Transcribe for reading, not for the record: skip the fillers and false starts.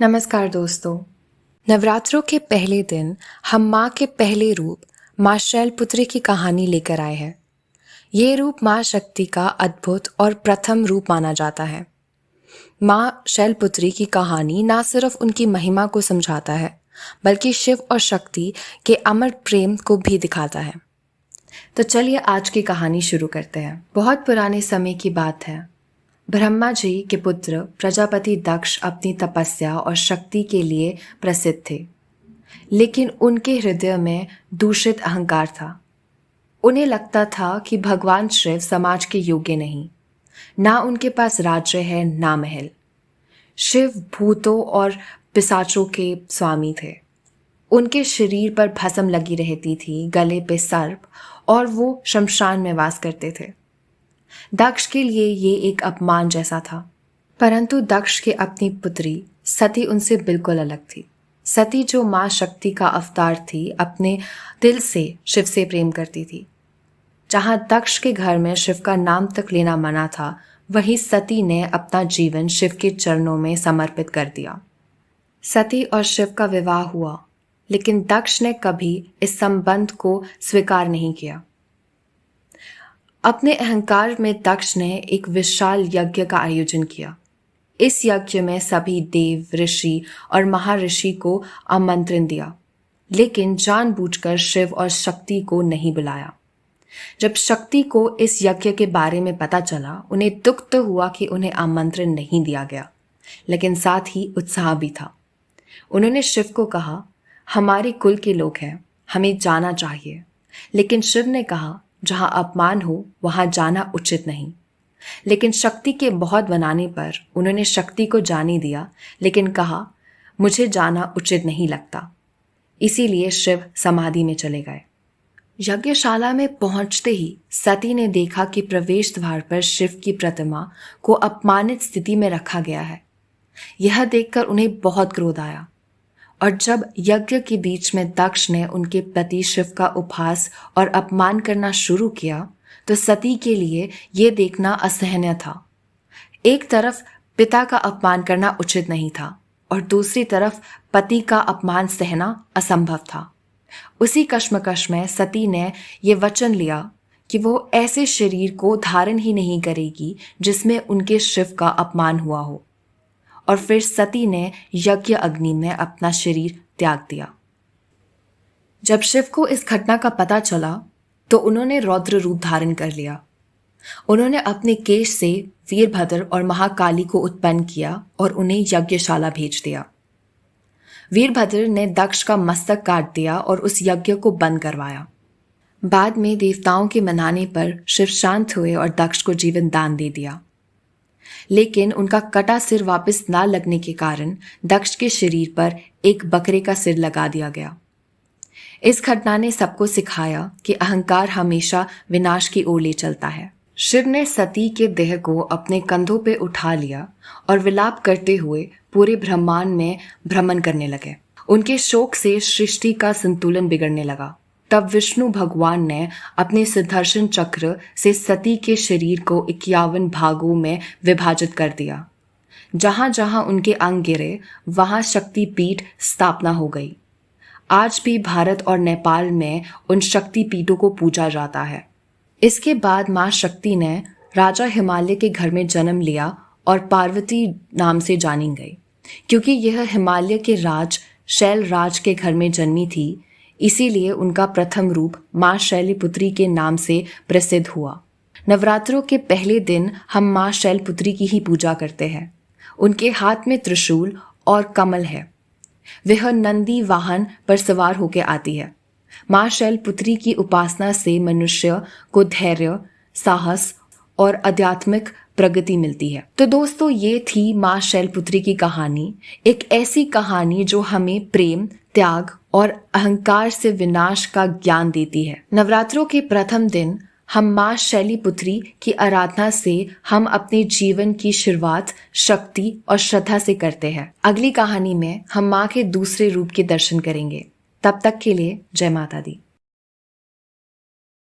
नमस्कार दोस्तों। नवरात्रों के पहले दिन हम माँ के पहले रूप माँ शैलपुत्री की कहानी लेकर आए हैं। ये रूप माँ शक्ति का अद्भुत और प्रथम रूप माना जाता है। माँ शैलपुत्री की कहानी न सिर्फ उनकी महिमा को समझाता है, बल्कि शिव और शक्ति के अमर प्रेम को भी दिखाता है। तो चलिए आज की कहानी शुरू करते हैं। बहुत पुराने समय की बात है। ब्रह्मा जी के पुत्र प्रजापति दक्ष अपनी तपस्या और शक्ति के लिए प्रसिद्ध थे, लेकिन उनके हृदय में दूषित अहंकार था। उन्हें लगता था कि भगवान शिव समाज के योग्य नहीं, ना उनके पास राज्य है ना महल। शिव भूतों और पिशाचों के स्वामी थे। उनके शरीर पर भस्म लगी रहती थी, गले पे सर्प, और वो शमशान में वास करते थे। दक्ष के लिए ये एक अपमान जैसा था, परंतु दक्ष की अपनी पुत्री सती उनसे बिल्कुल अलग थी। सती, जो माँ शक्ति का अवतार थी, अपने दिल से शिव से प्रेम करती थी। जहाँ दक्ष के घर में शिव का नाम तक लेना मना था, वहीं सती ने अपना जीवन शिव के चरणों में समर्पित कर दिया। सती और शिव का विवाह हुआ, लेकिन दक्ष ने कभी इस संबंध को स्वीकार नहीं किया। अपने अहंकार में दक्ष ने एक विशाल यज्ञ का आयोजन किया। इस यज्ञ में सभी देव, ऋषि और महर्षि को आमंत्रण दिया, लेकिन जानबूझकर शिव और शक्ति को नहीं बुलाया। जब शक्ति को इस यज्ञ के बारे में पता चला, उन्हें दुख तो हुआ कि उन्हें आमंत्रण नहीं दिया गया, लेकिन साथ ही उत्साह भी था। उन्होंने शिव को कहा, हमारे कुल के लोग हैं, हमें जाना चाहिए। लेकिन शिव ने कहा, जहां अपमान हो वहां जाना उचित नहीं। लेकिन शक्ति के बहुत बनाने पर उन्होंने शक्ति को जाने दिया, लेकिन कहा, मुझे जाना उचित नहीं लगता। इसीलिए शिव समाधि में चले गए। यज्ञशाला में पहुंचते ही सती ने देखा कि प्रवेश द्वार पर शिव की प्रतिमा को अपमानित स्थिति में रखा गया है। यह देखकर उन्हें बहुत क्रोध आया, और जब यज्ञ के बीच में दक्ष ने उनके प्रति शिव का उपहास और अपमान करना शुरू किया, तो सती के लिए ये देखना असहनीय था। एक तरफ पिता का अपमान करना उचित नहीं था, और दूसरी तरफ पति का अपमान सहना असंभव था। उसी कश्मकश में सती ने ये वचन लिया कि वो ऐसे शरीर को धारण ही नहीं करेगी जिसमें उनके शिव का अपमान हुआ हो। और फिर सती ने यज्ञ अग्नि में अपना शरीर त्याग दिया। जब शिव को इस घटना का पता चला, तो उन्होंने रौद्र रूप धारण कर लिया। उन्होंने अपने केश से वीरभद्र और महाकाली को उत्पन्न किया और उन्हें यज्ञशाला भेज दिया। वीरभद्र ने दक्ष का मस्तक काट दिया और उस यज्ञ को बंद करवाया। बाद में देवताओं के मनाने पर शिव शांत हुए और दक्ष को जीवन दान दे दिया। लेकिन उनका कटा सिर वापस ना लगने के कारण दक्ष के शरीर पर एक बकरे का सिर लगा दिया गया। इस घटना ने सबको सिखाया कि अहंकार हमेशा विनाश की ओर ले चलता है। शिव ने सती के देह को अपने कंधों पे उठा लिया और विलाप करते हुए पूरे ब्रह्मांड में भ्रमण करने लगे। उनके शोक से सृष्टि का संतुलन बिगड़ने लगा। तब विष्णु भगवान ने अपने सुदर्शन चक्र से सती के शरीर को 51 भागों में विभाजित कर दिया। जहां जहां उनके अंग गिरे, वहां शक्तिपीठ स्थापना हो गई। आज भी भारत और नेपाल में उन शक्तिपीठों को पूजा जाता है। इसके बाद मां शक्ति ने राजा हिमालय के घर में जन्म लिया और पार्वती नाम से जानी गई। क्योंकि यह हिमालय के राज शैलराज के घर में जन्मी थी, इसीलिए उनका प्रथम रूप माँ शैलपुत्री के नाम से प्रसिद्ध हुआ। नवरात्रों के पहले दिन हम माँ शैलपुत्री की ही पूजा करते हैं। उनके हाथ में त्रिशूल और कमल है। वह नंदी वाहन पर सवार होकर आती है। माँ शैलपुत्री की उपासना से मनुष्य को धैर्य, साहस और आध्यात्मिक प्रगति मिलती है। तो दोस्तों, ये थी माँ शैलपुत्री की कहानी। एक ऐसी कहानी जो हमें प्रेम, त्याग और अहंकार से विनाश का ज्ञान देती है। नवरात्रों के प्रथम दिन हम माँ शैलपुत्री की आराधना से हम अपने जीवन की शुरुआत शक्ति और श्रद्धा से करते हैं। अगली कहानी में हम माँ के दूसरे रूप के दर्शन करेंगे। तब तक के लिए जय माता दी।